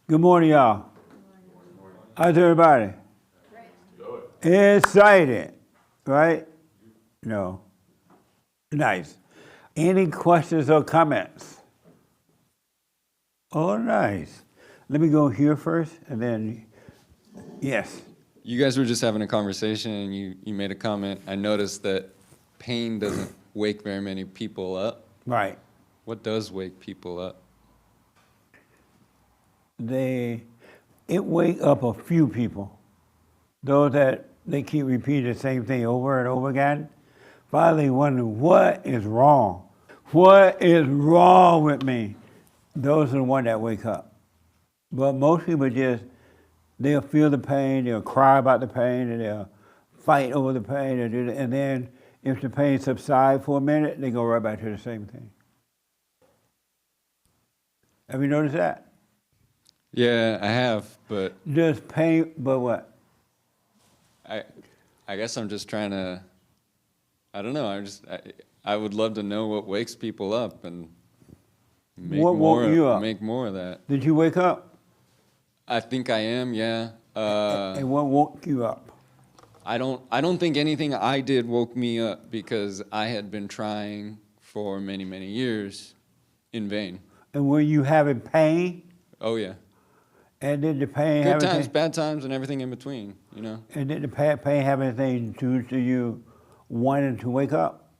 Good morning, y'all. How's everybody? Excited, right? No. Nice. Any questions or comments? Oh, nice. Let me go here first, and then, yes. You guys were just having a conversation, and you made a comment. I noticed that pain doesn't wake very many people up. Right. What does wake people up? It wake up a few people. Those that they keep repeating the same thing over and over again, finally wonder what is wrong. What is wrong with me? Those are the ones that wake up. But most people they'll feel the pain, they'll cry about the pain, and they'll fight over the pain, and then if the pain subsides for a minute, they go right back to the same thing. Have you noticed that? Yeah, I have, but Just pain, but what? I guess I'm just trying to. I don't know. I would love to know what wakes people up and make What more. woke you up? Make more of that. Did you wake up? I think I am. Yeah. And what woke you up? I don't think anything I did woke me up because I had been trying for many, many years in vain. And were you having pain? Oh yeah. And did the pain Good have times, anything? bad times, and everything in between, you know? And did the pain have anything to do you wanting to wake up?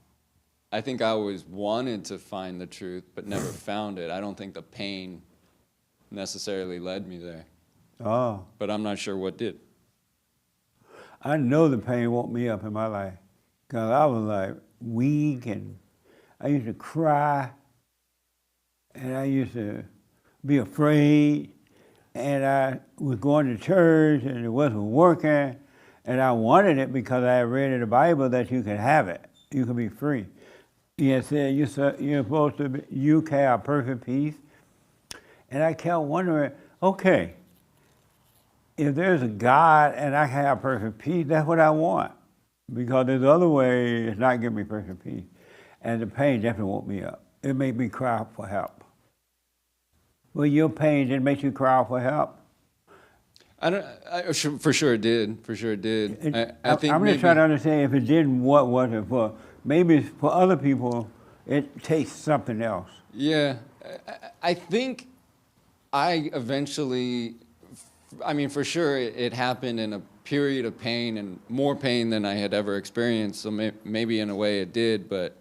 I think I always wanted to find the truth, but never found it. I don't think the pain necessarily led me there, Oh, but I'm not sure what did. I know the pain woke me up in my life because I was like weak and I used to cry and I used to be afraid and I was going to church and it wasn't working and I wanted it because I had read in the Bible that you can have it. You can be free. It said you're supposed to be, you can have perfect peace. And I kept wondering, okay, if there's a God and I can have perfect peace, that's what I want. Because there's other way it's not giving me perfect peace. And the pain definitely woke me up. It made me cry for help. Well, your pain didn't make you cry for help? For sure it did. For sure it did. I think I'm maybe, just trying to understand if it didn't, what was it for? Maybe for other people, it takes something else. Yeah, I think I eventually, I mean, for sure it happened in a period of pain and more pain than I had ever experienced. So maybe in a way it did, but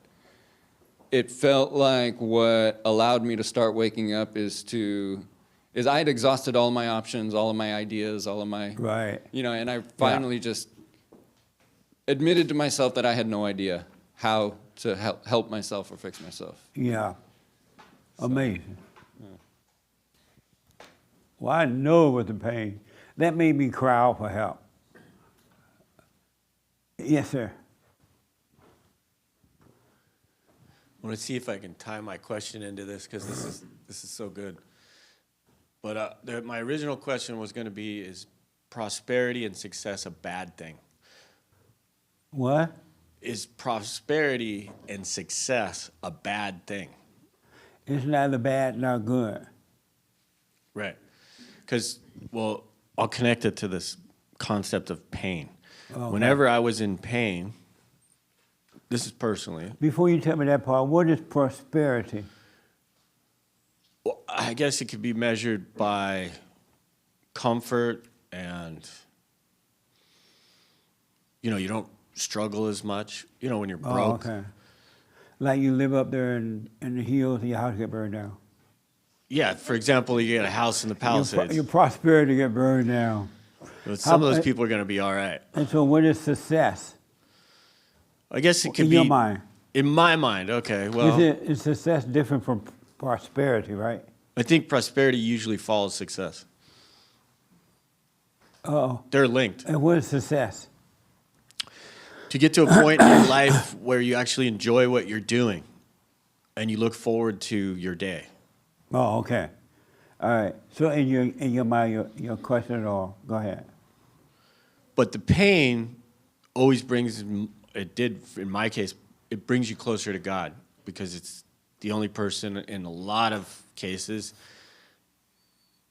it felt like what allowed me to start waking up is I had exhausted all my options, all of my ideas, all of my, Right. you know, and I finally just admitted to myself that I had no idea how to help myself or fix myself. Yeah. Amazing. Well, I know it was the pain. That made me cry out for help. Yes, sir. I want to see if I can tie my question into this because this is so good. But my original question was going to be: is prosperity and success a bad thing? What? Is prosperity and success a bad thing? It's neither bad nor good. Right. Because, well, I'll connect it to this concept of pain. Okay. Whenever I was in pain, this is personally. Before you tell me that part, what is prosperity? Well, I guess it could be measured by comfort and, you don't struggle as much, when you're broke. Oh, okay. Like you live up there in the hills and your house get burned down. Yeah, for example, you get a house in the Palisades. Your prosperity get burned down. But some of those people are going to be all right. And so what is success? I guess it could In be. your mind? In my mind, okay. Well, Is success different from prosperity, right? I think prosperity usually follows success. Oh. They're linked. And what is success? To get to a point in your life where you actually enjoy what you're doing and you look forward to your day. Oh, okay. All right. So in your mind, your question at all, go ahead. But the pain always it did in my case, it brings you closer to God because it's the only person in a lot of cases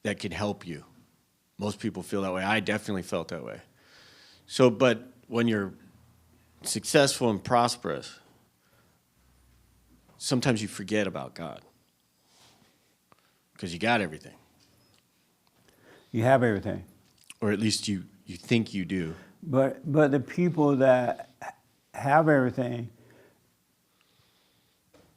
that can help you. Most people feel that way. I definitely felt that way. So, but when you're successful and prosperous, sometimes you forget about God because you got everything, You have everything. or at least you think you do. But the people that have everything,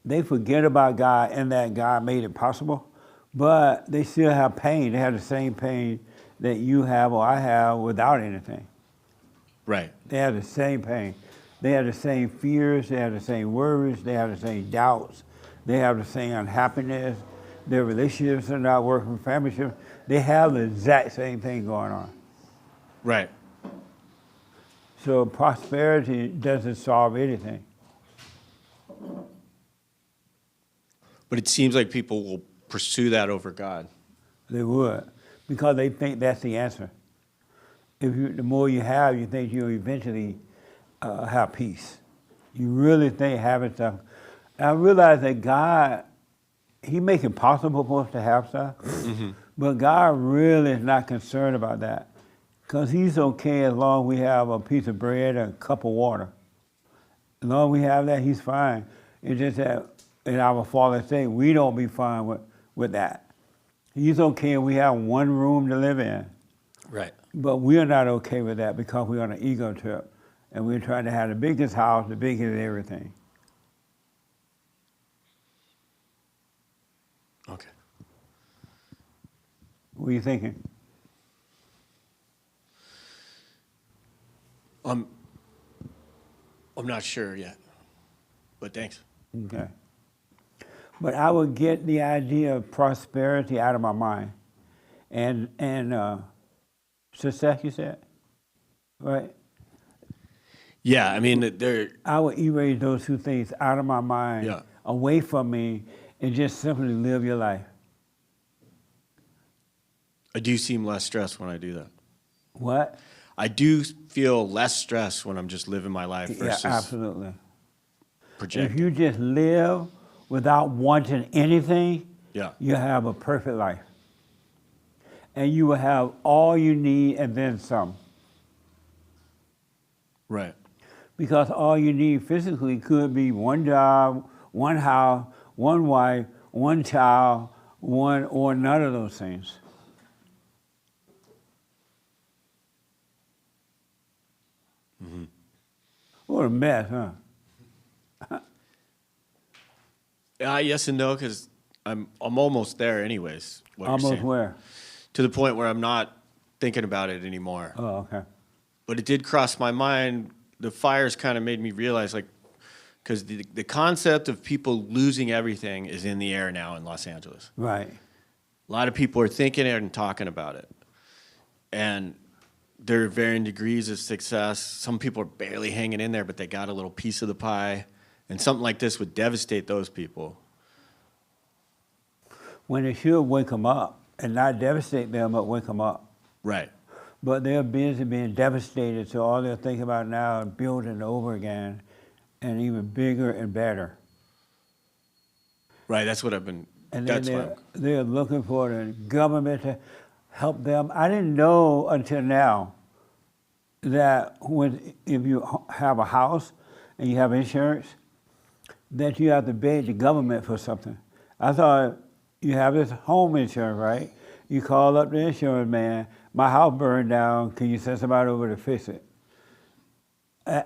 they forget about God and that God made it possible, but they still have pain. They have the same pain that you have or I have without anything. Right. They have the same pain. They have the same fears. They have the same worries. They have the same doubts. They have the same unhappiness. Their relationships are not working, family ship. They have the exact same thing going on. Right. So prosperity doesn't solve anything. But it seems like people will pursue that over God. They would, because they think that's the answer. The more you have, you think you'll eventually have peace. You really think having stuff. And I realize that God, He makes it possible for us to have stuff, but God really is not concerned about that, because He's okay as long as we have a piece of bread and a cup of water. As long as we have that, He's fine. It's just that in our fallen state, we don't be fine with that. He's okay if we have one room to live in. Right. But we're not okay with that because we're on an ego trip. And we're trying to have the biggest house, the biggest everything. Okay. What are you thinking? I'm not sure yet, but thanks. Okay. But I would get the idea of prosperity out of my mind. And success, you said? Right? Yeah, I mean, there. I would erase those two things out of my mind, Yeah. away from me, and just simply live your life. I do seem less stressed when I do that. What? I do feel less stress when I'm just living my life Yeah, versus absolutely. projecting. If you just live without wanting anything, Yeah. you have a perfect life. And you will have all you need and then some. Right. Because all you need physically could be one job, one house, one wife, one child, one or none of those things. Mm-hmm. What a mess, huh? Yes and no, because I'm almost there anyways. What you're Almost saying. where? To the point where I'm not thinking about it anymore. Oh, okay. But it did cross my mind. The fires kind of made me realize, like, because the concept of people losing everything is in the air now in Los Angeles. Right. A lot of people are thinking it and talking about it. And there are varying degrees of success. Some people are barely hanging in there, but they got a little piece of the pie. And something like this would devastate those people. When it should wake them up and not devastate them, but wake them up. Right. But they're busy being devastated, so all they're thinking about now is building over again and even bigger and better. Right, that's what I've been, And then that's what they're looking for the government to help them. I didn't know until now that if you have a house and you have insurance, that you have to beg the government for something. I thought you have this home insurance, right? You call up the insurance man, my house burned down, can you send somebody over to fix it?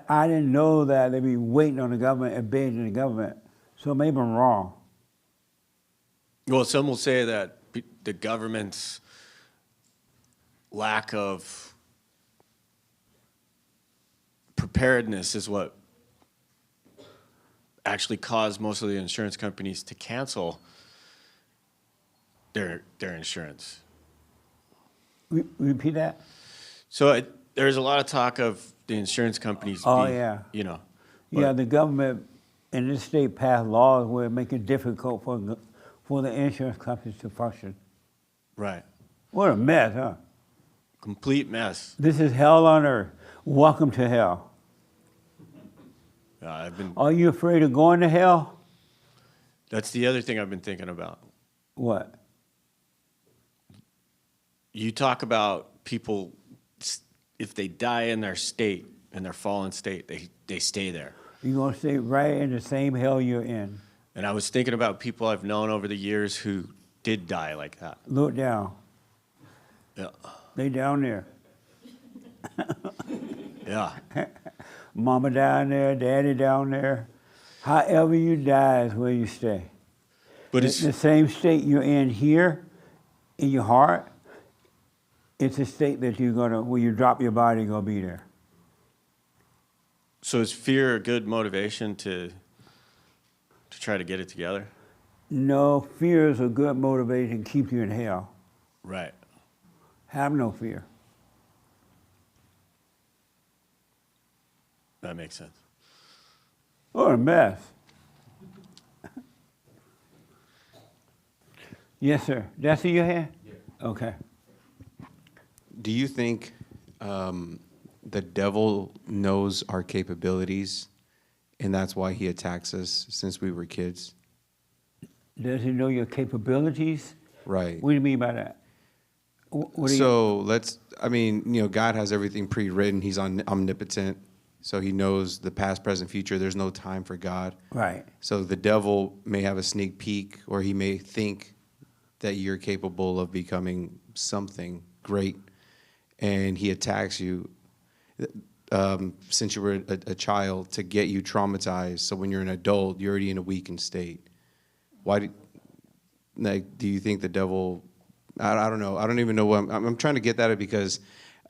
I didn't know that they'd be waiting on the government and begging the government. So maybe I'm wrong. Well, some will say that the government's lack of preparedness is what actually caused most of the insurance companies to cancel their insurance. Repeat that? So there's a lot of talk of the insurance companies Oh, being, yeah. you know. Yeah, but- the government in this state passed laws where it make it difficult for the insurance companies to function. Right. What a mess, huh? Complete mess. This is hell on earth. Welcome to hell. I've been. Are you afraid of going to hell? That's the other thing I've been thinking about. What? you talk about people, if they die in their state, in their fallen state, they stay there. You're going to stay right in the same hell you're in. And I was thinking about people I've known over the years who did die like that. Look down. Yeah. They down there. Yeah. Mama down there, daddy down there. However you die is where you stay. But The it's, same state you're in here, in your heart, it's a state that you're gonna, when you drop your body, you're gonna be there. so is fear a good motivation to try to get it together? No, fear is a good motivation to keep you in hell. Right. Have no fear. That makes sense. What a mess. Yes, sir. That's who you had? Yeah. Okay. Do you think the devil knows our capabilities, and that's why he attacks us since we were kids? Does he know your capabilities? Right. What do you mean by that? What do you, So God has everything pre-written. He's omnipotent, so he knows the past, present, future. There's no time for God. right. So the devil may have a sneak peek, or he may think that you're capable of becoming something great, and he attacks you since you were a child to get you traumatized. So when you're an adult, you're already in a weakened state. Why do you think the devil? I don't know. I don't even know what I'm trying to get at it, because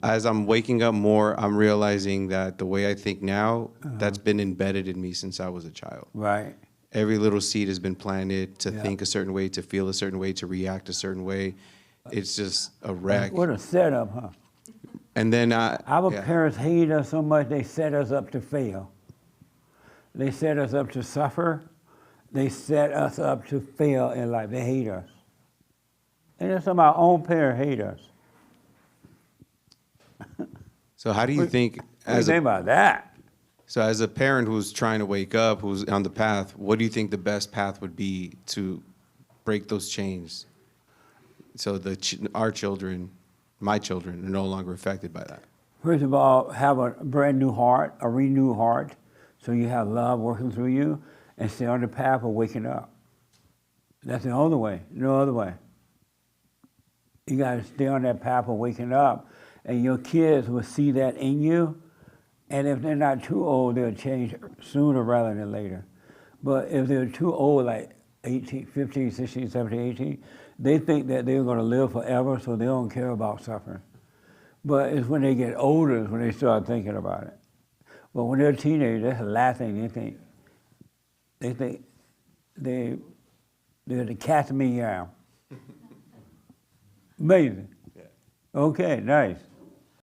as I'm waking up more, I'm realizing that the way I think now, that's been embedded in me since I was a child. Right. Every little seed has been planted to Yeah. think a certain way, to feel a certain way, to react a certain way. It's just a wreck. What a setup, huh? And then Our yeah. parents hated us so much they set us up to fail. They set us up to suffer. They set us up to fail in life. They hate us. And then some of our own parents hate us. So how do you think, What do you as think about that? as a parent who's trying to wake up, who's on the path, what do you think the best path would be to break those chains, so our children, my children, are no longer affected by that? First of all, have a brand new heart, a renewed heart, so you have love working through you, and stay on the path of waking up. That's the only way, no other way. You got to stay on that path of waking up, and your kids will see that in you, and if they're not too old, they'll change sooner rather than later. But if they're too old, like 18, 15, 16, 17, 18, they think that they're going to live forever, so they don't care about suffering. But it's when they get older is when they start thinking about it. But when they're teenagers, that's the last thing they think. They think they're the cat's meow. Amazing. Okay, nice.